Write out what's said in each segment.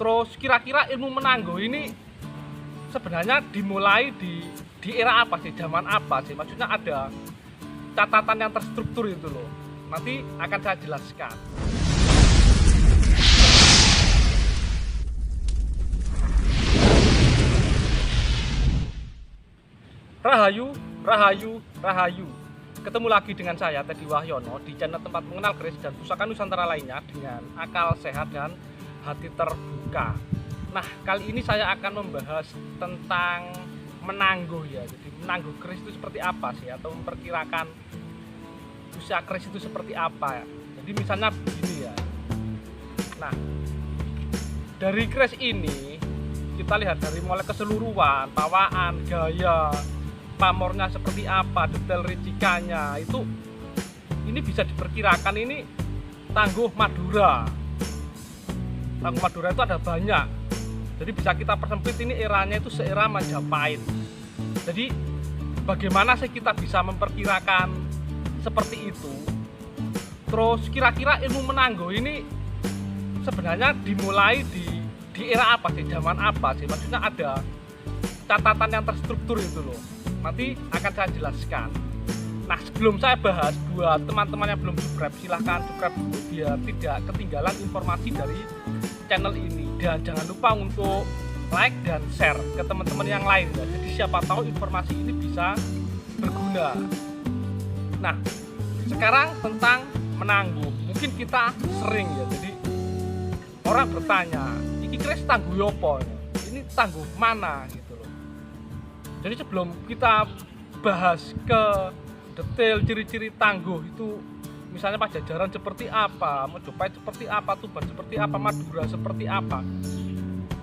Terus kira-kira ilmu menangguh ini sebenarnya dimulai di era apa sih, zaman apa sih? Maksudnya ada catatan yang terstruktur itu loh. Nanti akan saya jelaskan. Rahayu, Rahayu, Rahayu. Ketemu lagi dengan saya Teddy Wahyono di channel tempat mengenal keris dan pusaka Nusantara lainnya dengan akal sehat dan hati terbuka. Nah, kali ini saya akan membahas tentang menangguh ya. Jadi menangguh keris itu seperti apa sih, atau memperkirakan usia keris itu seperti apa ya. Jadi misalnya begini ya. Nah, dari keris ini kita lihat dari mulai keseluruhan, bawaan, gaya, pamornya seperti apa, detail ricikannya itu ini bisa diperkirakan ini tangguh Madura. Tangguh Madura itu ada banyak. Jadi bisa kita persempit ini eranya itu seera Majapahit. Jadi bagaimana sih kita bisa memperkirakan seperti itu? Terus kira-kira ilmu menangguh ini sebenarnya dimulai di era apa sih, zaman apa sih? Maksudnya ada catatan yang terstruktur itu loh. Nanti akan saya jelaskan. Nah, sebelum saya bahas, buat teman-teman yang belum subscribe, silahkan subscribe dulu biar tidak ketinggalan informasi dari channel ini. Dan jangan lupa untuk like dan share ke teman-teman yang lain ya. Jadi siapa tahu informasi ini bisa berguna. Nah, sekarang tentang menangguh. Mungkin kita sering ya, jadi orang bertanya, iki keris tangguh apa? Ini tangguh mana gitu loh. Jadi sebelum kita bahas ke detail ciri-ciri tangguh itu, misalnya Pajajaran seperti apa, Majapahit seperti apa, Tuban seperti apa, Madura seperti apa,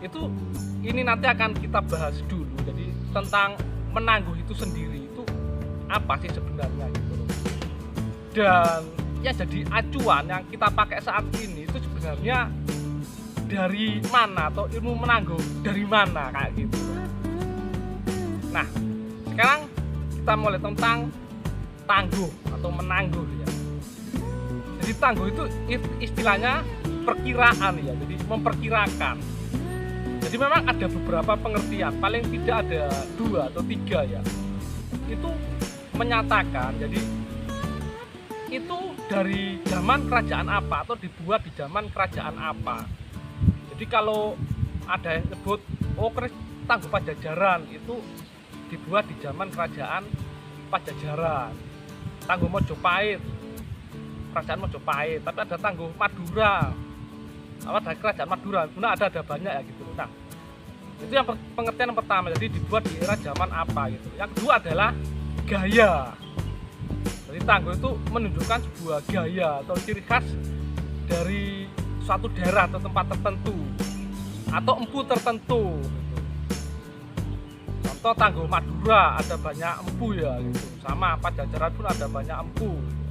itu ini nanti akan kita bahas dulu. Jadi tentang menangguh itu sendiri itu apa sih sebenarnya gitu loh. Dan ya jadi acuan yang kita pakai saat ini itu sebenarnya dari mana, atau ilmu menangguh dari mana kayak gitu. Nah, sekarang kita mulai tentang tangguh atau menangguh ya. Jadi tangguh itu istilahnya perkiraan ya, jadi memperkirakan. Jadi memang ada beberapa pengertian, paling tidak ada 2 atau 3 ya. Itu menyatakan, jadi itu dari zaman kerajaan apa, atau dibuat di zaman kerajaan apa. Jadi kalau ada yang nyebut, oh keris tangguh Pajajaran itu dibuat di zaman kerajaan Pajajaran. Tangguh Majapahit, kerajaan Majapahit. Tapi ada tangguh Madura, apa dari kerajaan Madura. Nah, ada banyak ya gitu. Nah, itu yang pengertian yang pertama. Jadi dibuat di era zaman apa gitu. Yang kedua adalah gaya. Jadi tangguh itu menunjukkan sebuah gaya atau ciri khas dari suatu daerah atau tempat tertentu atau empu tertentu gitu. Contoh tangguh Madura ada banyak empu ya gitu. Sama Pajajaran pun ada banyak empu gitu.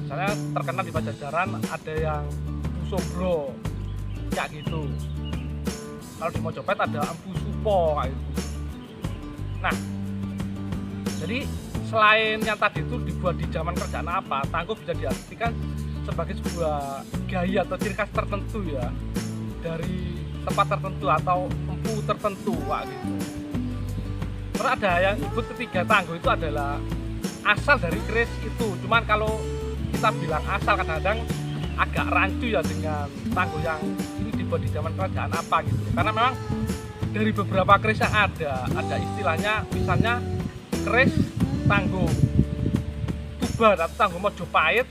Misalnya terkenal di Pajajaran ada yang empu Sombro kayak gitu. Kalau di Majapahit ada empu Supo kayak gitu. Nah, jadi selain yang tadi itu dibuat di zaman kerajaan apa, tangguh bisa diartikan sebagai sebuah gaya atau ciri khas tertentu ya, dari tempat tertentu atau empu tertentu gitu. Terus ada yang nyebut ketiga, tangguh itu adalah asal dari keris itu. Cuman kalau kita bilang asal kadang-kadang agak rancu ya dengan tangguh yang ini dibuat di zaman kerajaan apa gitu. Karena memang dari beberapa keris yang ada istilahnya, misalnya keris tangguh Tuban atau tangguh Majapahit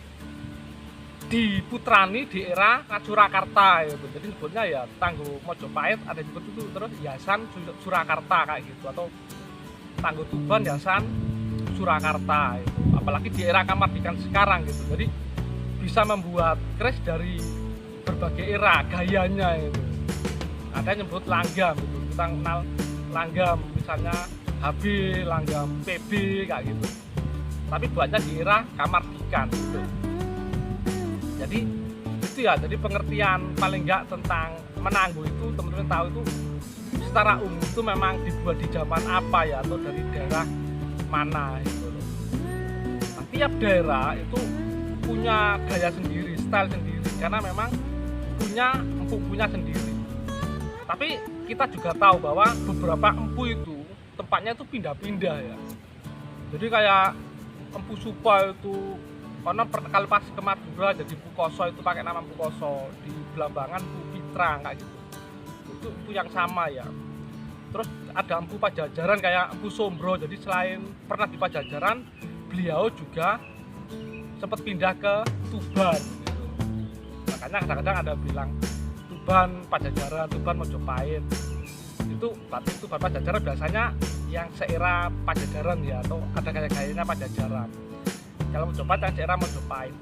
diputrani di era Surakarta gitu. Jadi sebutnya ya tangguh Majapahit ada disebut itu, terus hiasan Surakarta kayak gitu, atau tangguh Tuban hiasan Surakarta gitu. Apalagi di era kemerdekaan sekarang gitu. Jadi bisa membuat keris dari berbagai era gayanya itu. Ada yang nyebut langgam gitu. Kita kenal langgam misalnya HB, langgam PB kayak gitu. Tapi buatnya di era kemerdekaan gitu. Jadi itu ya, jadi pengertian paling enggak tentang menangguh itu teman-teman tahu itu secara umum itu memang dibuat di zaman apa ya, atau dari daerah mana gitu loh. Nah, tiap daerah itu punya gaya sendiri, style sendiri, karena memang empu-empunya sendiri. Tapi kita juga tahu bahwa beberapa empu itu tempatnya itu pindah-pindah ya. Jadi kayak empu Supa itu konon kalau pas ke Madura jadi empu Koso itu pakai nama empu Koso, di Blambangan empu Pitrang kayak gitu. Itu empu yang sama ya. Terus ada empu Pajajaran kayak empu Sombro. Jadi selain pernah di Pajajaran, beliau juga sempat pindah ke Tuban gitu. Makanya kadang-kadang ada bilang Tuban Pajajaran, Tuban Mojopahit. Itu berarti Tuban Pajajaran biasanya yang seera Pajajaran ya, atau ada gaya-gayanya Pajajaran. Kalau Mojopahit yang seera Mojopahit.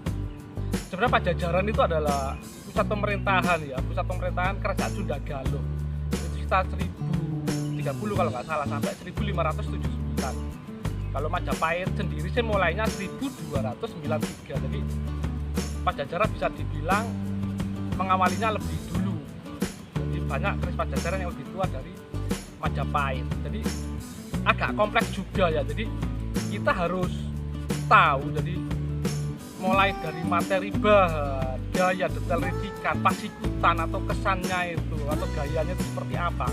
Sebenarnya Pajajaran itu adalah pusat pemerintahan ya, pusat pemerintahan Kerajaan Sunda Galuh. Itu sekitar 1030 kalau nggak salah, sampai 1579. Kalau Majapahit sendiri sih mulainya 1293. Jadi Pajajaran bisa dibilang mengawalinya lebih dulu. Jadi banyak keris Pajajaran yang lebih tua dari Majapahit. Jadi agak kompleks juga ya. Jadi kita harus tahu, jadi mulai dari materi bahan, gaya, detail ricikan, pasikutan atau kesannya itu atau gayanya itu seperti apa.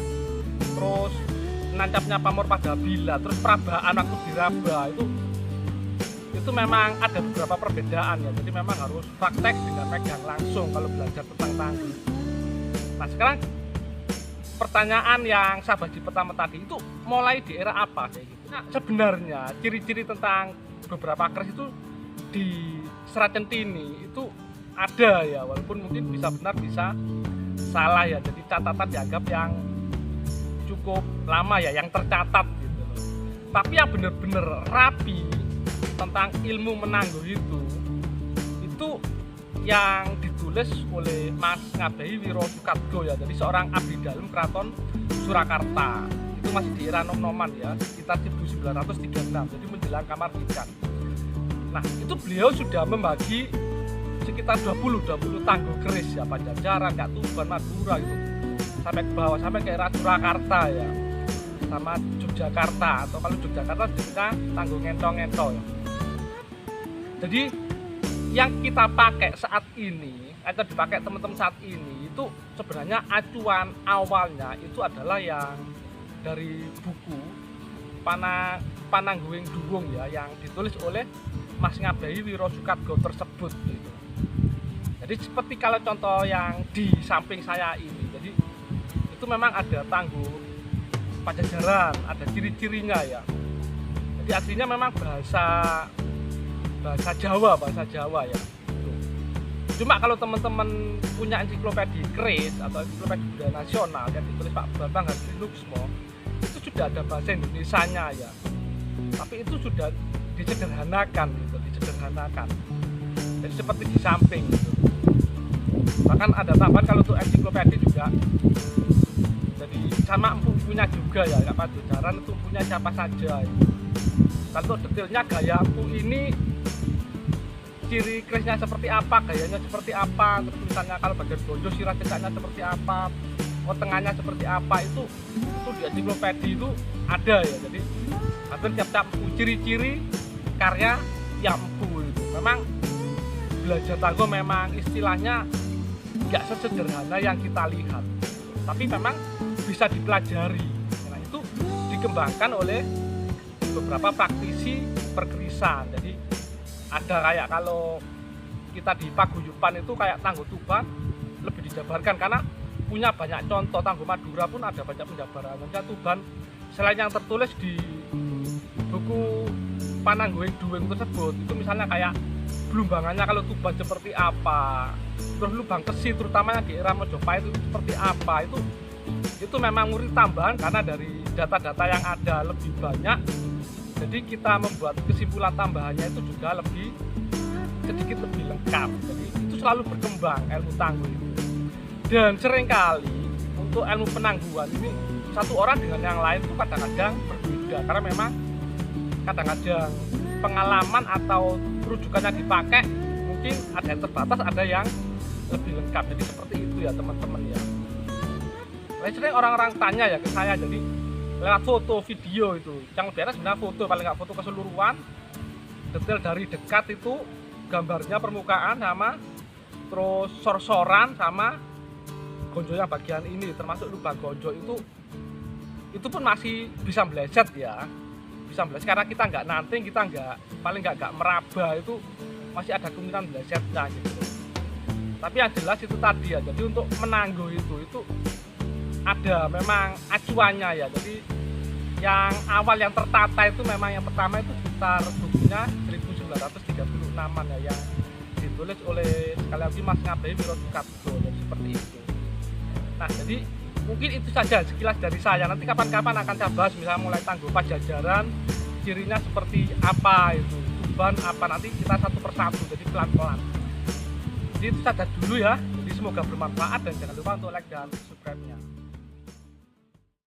Terus nancapnya pamor pada bila, terus perabaan waktu diraba itu memang ada beberapa perbedaan ya. Jadi memang harus praktek dengan pegang langsung kalau belajar tentang tangguh. Nah sekarang pertanyaan yang sahabat pertama tadi itu mulai di era apa kayak gitu. Nah sebenarnya ciri-ciri tentang beberapa keris itu di Serat Centini itu ada ya, walaupun mungkin bisa benar bisa salah ya. Jadi catatan dianggap yang cukup lama ya, yang tercatat gitu loh. Tapi yang benar-benar rapi tentang ilmu menangguh itu yang ditulis oleh Mas Ngabehi Wiro Sukadgo ya. Jadi seorang abdi dalam Keraton Surakarta. Itu masih di era nom-noman ya, sekitar 1936. Jadi menjelang kamardikan. Nah, itu beliau sudah membagi sekitar 20 tangguh keris ya, Pajajaran, Tuban, Madura itu. Sampai ke bawah, sampai ke era Surakarta ya, sama Yogyakarta, atau kalau Yogyakarta disebutnya tangguh ngento-ngento ya. Jadi yang kita pakai saat ini atau dipakai teman-teman saat ini itu sebenarnya acuan awalnya itu adalah yang dari buku Panangguing Duwung ya, yang ditulis oleh Mas Ngabehi Wiro Sukadgo tersebut gitu. Jadi seperti kalau contoh yang di samping saya ini, jadi itu memang ada tangguh Pajajaran, ada ciri-cirinya ya. Jadi aslinya memang bahasa Jawa ya. Cuma kalau teman-teman punya ensiklopedia keris atau ensiklopedia budaya nasional yang ditulis Pak Bambang Hadiluksmo, itu sudah ada bahasa Indonesianya ya. Tapi itu sudah disederhanakan gitu, disederhanakan. Jadi seperti di samping gitu. Bahkan ada tambahan kalau untuk ensiklopedia juga. Jadi sama empu-empunya juga ya, Pak Pajajaran itu punya siapa saja. Kalau detailnya gaya empu ini, ciri kerisnya seperti apa, gayanya seperti apa, terus misalnya kalau bagian bojo sirah cecaknya seperti apa, tengahnya seperti apa, itu di ensiklopedia itu ada ya. Jadi hampir tiap-tiap empu, ciri-ciri karya yang empu itu. Memang belajar tangguh memang istilahnya nggak sesederhana yang kita lihat, tapi memang bisa dipelajari. Nah itu dikembangkan oleh beberapa praktisi perkerisan. Jadi ada kayak kalau kita di paguyuban itu kayak tangguh Tuban lebih dijabarkan karena punya banyak contoh. Tangguh Madura pun ada banyak penjabaran. Misalnya Tuban selain yang tertulis di buku Panangguing Duwung tersebut, itu misalnya kayak belumbangannya kalau Tuban seperti apa, terus lubang kesi terutamanya di era Mojopahit itu seperti apa, itu memang murid tambahan karena dari data-data yang ada lebih banyak. Jadi kita membuat kesimpulan tambahannya itu juga sedikit lebih lengkap. Jadi itu selalu berkembang ilmu tangguh itu. Dan seringkali untuk ilmu penangguhan ini satu orang dengan yang lain itu kadang-kadang berbeda, karena memang kadang-kadang pengalaman atau rujukannya dipakai mungkin ada yang terbatas, ada yang lebih lengkap. Jadi seperti itu ya teman-teman ya. Sering orang-orang tanya ya ke saya, jadi lewat foto video itu yang lebih enak sebenarnya foto, paling nggak foto keseluruhan, detail dari dekat itu gambarnya permukaan sama terus sor-soran sama gonjo yang bagian ini termasuk lubang gonjo itu pun masih bisa meleset ya, bisa meleset karena kita nggak nanting, kita paling nggak meraba, itu masih ada kemungkinan melesetnya gitu. Tapi yang jelas itu tadi ya, jadi untuk menangguh itu ada memang acuannya ya. Jadi yang awal yang tertata itu memang yang pertama itu sekitar bukunya 1936an ya, yang ditulis oleh sekali lagi Mas Ngabeyi Wirosukarto, jadi seperti itu. Nah, jadi mungkin itu saja sekilas dari saya. Nanti kapan-kapan akan saya bahas misalnya mulai Tangguh Pajajaran, cirinya seperti apa, itu Tuban apa, nanti kita satu persatu, jadi pelan-pelan. Jadi itu saja dulu ya. Jadi semoga bermanfaat dan jangan lupa untuk like dan subscribe-nya.